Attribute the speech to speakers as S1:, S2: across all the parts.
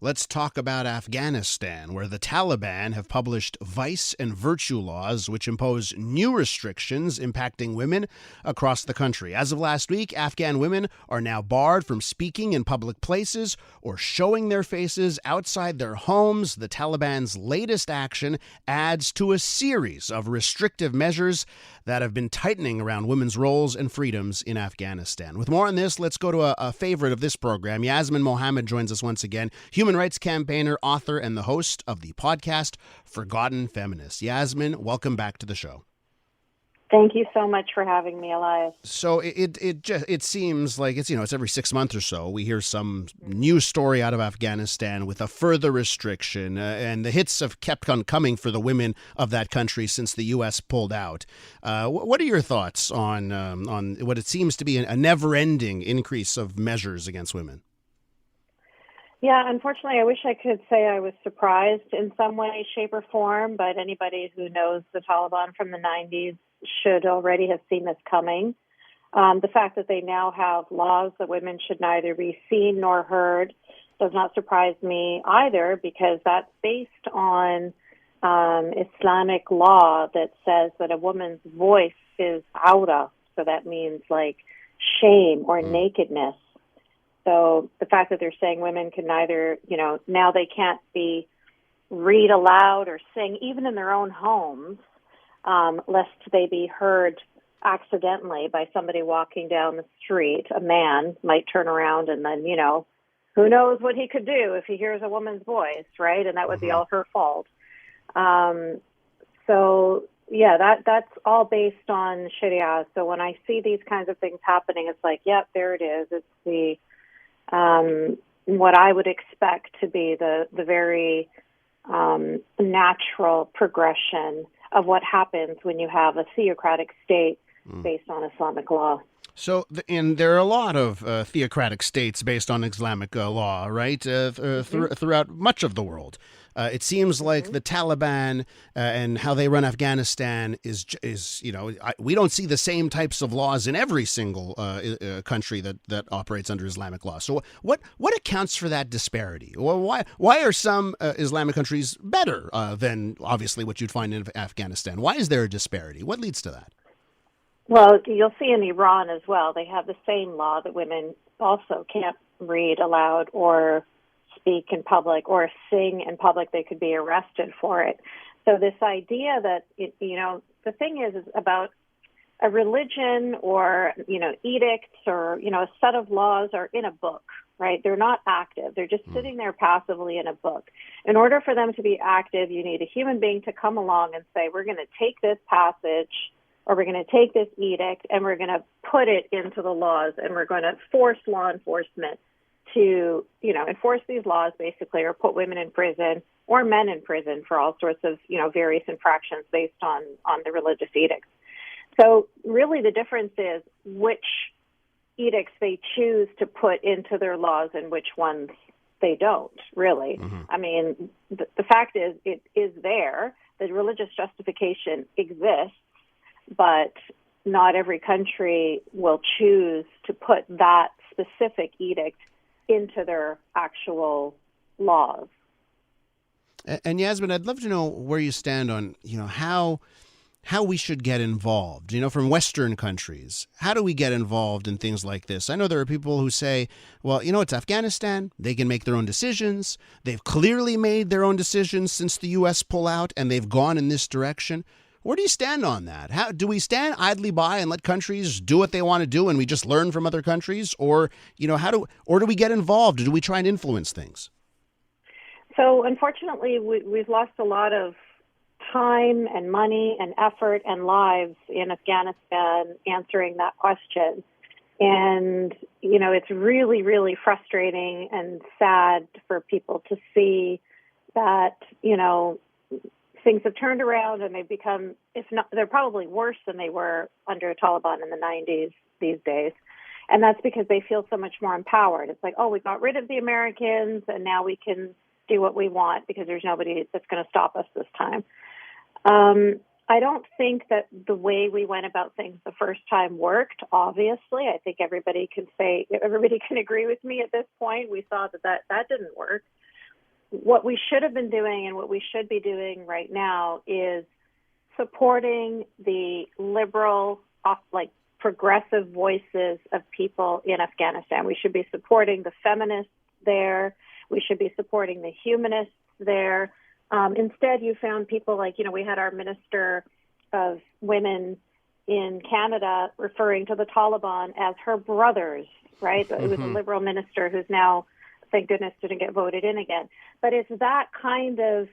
S1: Let's talk about Afghanistan, where the Taliban have published vice and virtue laws which impose new restrictions impacting women across the country. As of last week, Afghan women are now barred from speaking in public places or showing their faces outside their homes. The Taliban's latest action adds to a series of restrictive measures that have been tightening around women's roles and freedoms in Afghanistan. With more on this, let's go to a favorite of this program. Yasmine Mohammed joins us once again, human rights campaigner, author, and the host of the podcast Forgotten Feminists. Yasmine, welcome back to the show.
S2: Thank you so much for having me, Elias.
S1: So it seems like it's every 6 months or so we hear some new story out of Afghanistan with a further restriction, and the hits have kept on coming for the women of that country since the U.S. pulled out. What are your thoughts on what it seems to be a never-ending increase of measures against women?
S2: Yeah, unfortunately, I wish I could say I was surprised in some way, shape, or form, but anybody who knows the Taliban from the 90s should already have seen this coming. The fact that they now have laws that women should neither be seen nor heard does not surprise me either, because that's based on Islamic law that says that a woman's voice is awra, so that means like shame or nakedness. So the fact that they're saying women can neither, now they can't read aloud or sing, even in their own homes, lest they be heard accidentally by somebody walking down the street. A man might turn around and then, who knows what he could do if he hears a woman's voice, right? And that would be all her fault. That's all based on Sharia. So when I see these kinds of things happening, it's like, yep, there it is. It's the what I would expect to be the very natural progression of what happens when you have a theocratic state based on Islamic law.
S1: So, and there are a lot of theocratic states based on Islamic law, right, throughout much of the world. It seems like the Taliban and how they run Afghanistan is we don't see the same types of laws in every single country that operates under Islamic law. So what accounts for that disparity? Well, why are some Islamic countries better than obviously what you'd find in Afghanistan? Why is there a disparity? What leads to that?
S2: Well, you'll see in Iran as well. They have the same law that women also can't read aloud or speak in public or sing in public. They could be arrested for it. So this idea that, the thing is about a religion or, edicts or, a set of laws are in a book, right? They're not active. They're just sitting there passively in a book. In order for them to be active, you need a human being to come along and say, we're going to take this passage or we're going to take this edict and we're going to put it into the laws and we're going to force law enforcement to, enforce these laws basically, or put women in prison or men in prison for all sorts of, various infractions based on the religious edicts. So really the difference is which edicts they choose to put into their laws and which ones they don't, really. I mean, the fact is it is there. The religious justification exists, but not every country will choose to put that specific edict into their actual laws.
S1: And Yasmine, I'd love to know where you stand on, how we should get involved, from Western countries. How do we get involved in things like this? I know there are people who say, well, it's Afghanistan. They can make their own decisions. They've clearly made their own decisions since the U.S. pull out, and they've gone in this direction. Where do you stand on that? How do we stand idly by and let countries do what they want to do and we just learn from other countries? Or, do we get involved? Or do we try and influence things?
S2: So unfortunately, we've lost a lot of time and money and effort and lives in Afghanistan answering that question. And, it's really, really frustrating and sad for people to see that, things have turned around and they've become, if not, they're probably worse than they were under Taliban in the 90s these days. And that's because they feel so much more empowered. It's like, oh, we got rid of the Americans and now we can do what we want because there's nobody that's going to stop us this time. I don't think that the way we went about things the first time worked, obviously. I think everybody can agree with me at this point. We saw that didn't work. what we should have been doing and what we should be doing right now is supporting the liberal, progressive voices of people in Afghanistan. We should be supporting the feminists there. We should be supporting the humanists there. Instead, you found people like, we had our Minister of Women in Canada referring to the Taliban as her brothers, right? It was a liberal minister who's now, thank goodness, didn't get voted in again. But it's that kind of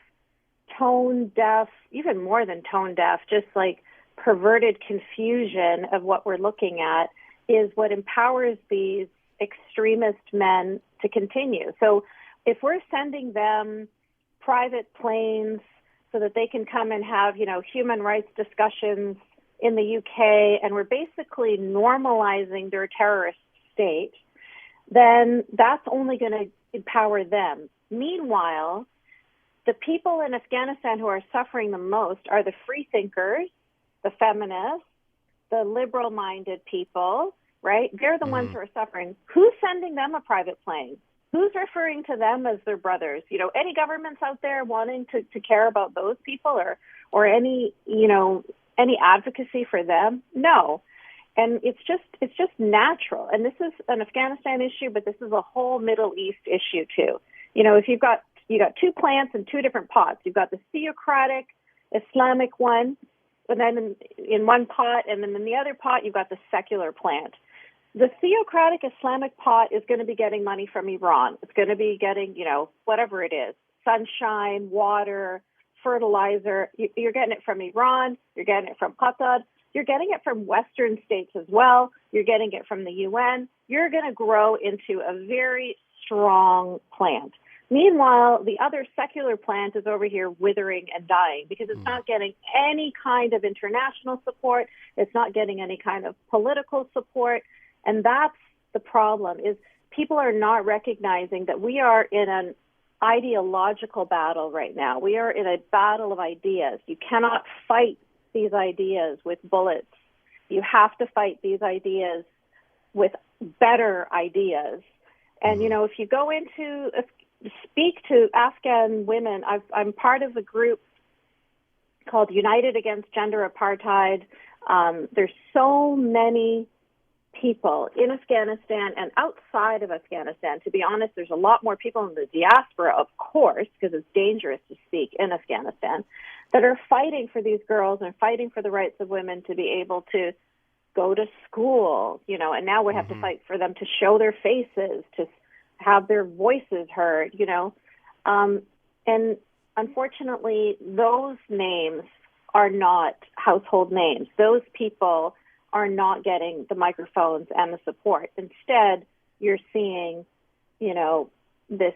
S2: tone deaf, even more than tone deaf, just like perverted confusion of what we're looking at is what empowers these extremist men to continue. So if we're sending them private planes so that they can come and have, human rights discussions in the UK, and we're basically normalizing their terrorist state, then that's only going to empower them. Meanwhile, the people in Afghanistan who are suffering the most are the free thinkers, the feminists, the liberal-minded people, right? They're the ones who are suffering. Who's sending them a private plane? Who's referring to them as their brothers? Any governments out there wanting to care about those people or any advocacy for them? No. And it's just natural. And this is an Afghanistan issue, but this is a whole Middle East issue too. If you got two plants in two different pots. You've got the theocratic Islamic one, and then in one pot, and then in the other pot, you've got the secular plant. The theocratic Islamic pot is going to be getting money from Iran. It's going to be getting, whatever it is, sunshine, water, fertilizer. You're getting it from Iran. You're getting it from Qatar. You're getting it from Western states as well. You're getting it from the UN. You're going to grow into a very strong plant. Meanwhile, the other secular plant is over here withering and dying because it's not getting any kind of international support. It's not getting any kind of political support. And that's the problem, is people are not recognizing that we are in an ideological battle right now. We are in a battle of ideas. You cannot fight these ideas with bullets. You have to fight these ideas with better ideas. And, if you go into speak to Afghan women, I'm part of a group called United Against Gender Apartheid. There's so many people in Afghanistan and outside of Afghanistan. To be honest, there's a lot more people in the diaspora, of course, because it's dangerous to speak in Afghanistan, that are fighting for these girls and fighting for the rights of women to be able to go to school, and now we have to fight for them to show their faces, to have their voices heard, and unfortunately, those names are not household names. Those people are not getting the microphones and the support. Instead, you're seeing, this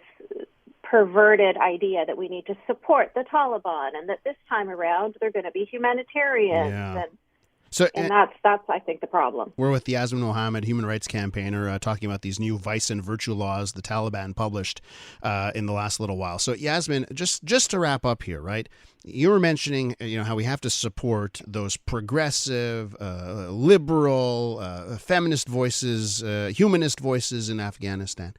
S2: perverted idea that we need to support the Taliban and that this time around they're going to be humanitarians.
S1: Yeah.
S2: And that's I think, the problem.
S1: We're with Yasmine Mohammed, human rights campaigner, talking about these new vice and virtue laws the Taliban published in the last little while. So, Yasmine, just to wrap up here, right? You were mentioning, how we have to support those progressive, liberal, feminist voices, humanist voices in Afghanistan.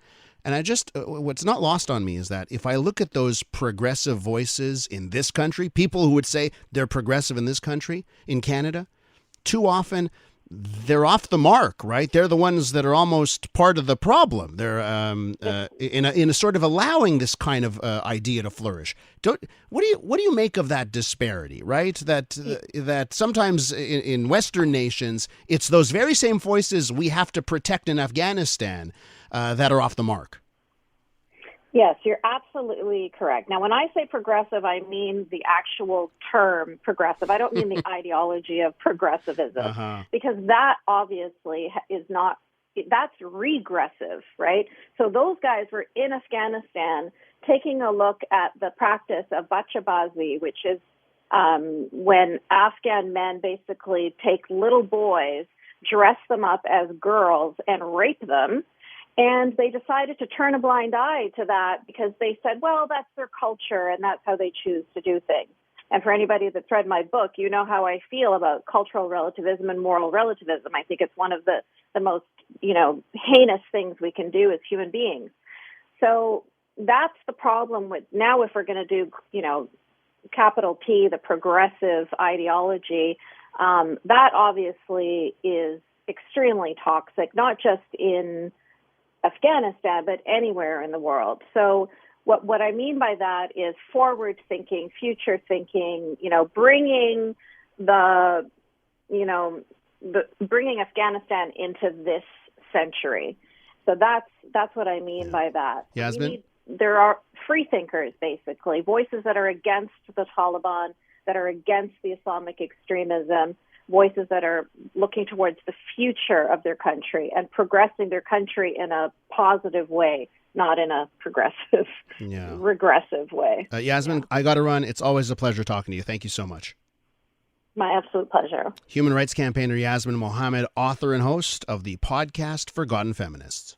S1: And what's not lost on me is that if I look at those progressive voices in this country, people who would say they're progressive in this country, in Canada, too often they're off the mark, right? They're the ones that are almost part of the problem. They're in a sort of allowing this kind of idea to flourish. What do you make of that disparity, right? That sometimes in Western nations, it's those very same voices we have to protect in Afghanistan that are off the mark.
S2: Yes, you're absolutely correct. Now, when I say progressive, I mean the actual term progressive. I don't mean the ideology of progressivism, because that obviously is not, that's regressive, right? So those guys were in Afghanistan taking a look at the practice of bachabazi, which is when Afghan men basically take little boys, dress them up as girls, and rape them. And they decided to turn a blind eye to that because they said, well, that's their culture and that's how they choose to do things. And for anybody that's read my book, you know how I feel about cultural relativism and moral relativism. I think it's one of the most, heinous things we can do as human beings. So that's the problem with now. If we're going to do, capital P, the progressive ideology, that obviously is extremely toxic, not just in Afghanistan, but anywhere in the world. So what I mean by that is forward thinking, future thinking, bringing bringing Afghanistan into this century. So that's what I mean by that.
S1: Yasmine?
S2: There are free thinkers, basically, voices that are against the Taliban, that are against the Islamic extremism, voices that are looking towards the future of their country and progressing their country in a positive way, not in a progressive, regressive way.
S1: Yasmine, I got to run. It's always a pleasure talking to you. Thank you so much.
S2: My absolute pleasure.
S1: Human rights campaigner Yasmine Mohammed, author and host of the podcast Forgotten Feminists.